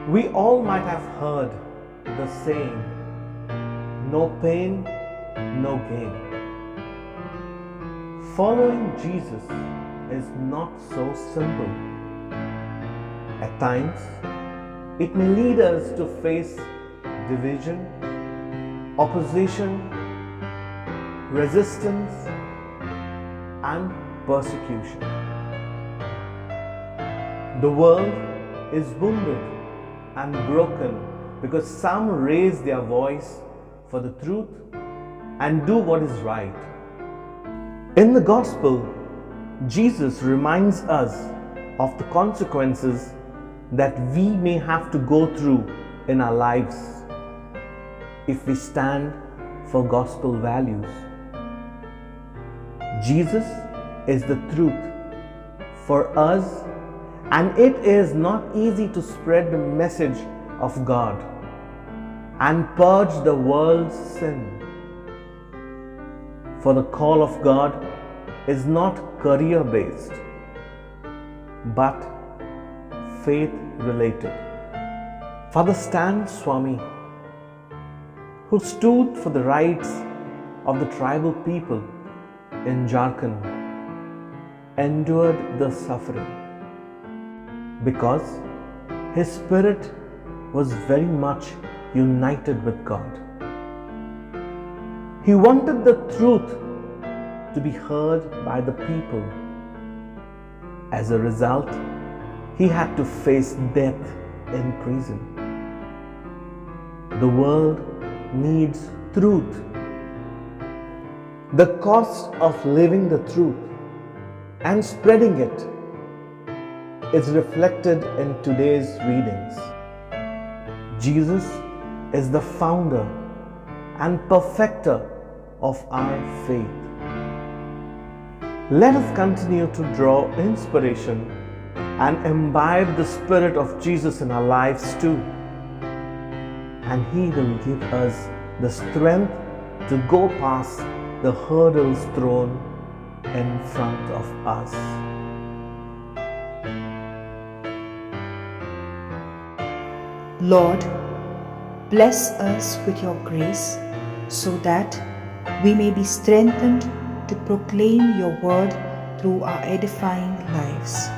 We all might have heard the saying, no pain, no gain. Following Jesus is not so simple. At times, it may lead us to face division, opposition, resistance, and persecution. The world is wounded and broken because some raise their voice for the truth and do what is right. In the Gospel, Jesus reminds us of the consequences that we may have to go through in our lives if we stand for gospel values. Jesus is the truth for us, and it is not easy to spread the message of God and purge the world's sin. For the call of God is not career-based, but faith-related. Father Stan Swami, who stood for the rights of the tribal people in Jharkhand, endured the suffering because his spirit was very much united with God. He wanted the truth to be heard by the people. As a result, he had to face death in prison. The world needs truth. The cost of living the truth and spreading it is reflected in today's readings. Jesus is the founder and perfecter of our faith. Let us continue to draw inspiration and imbibe the Spirit of Jesus in our lives too. And He will give us the strength to go past the hurdles thrown in front of us. Lord, bless us with your grace so that we may be strengthened to proclaim your word through our edifying lives.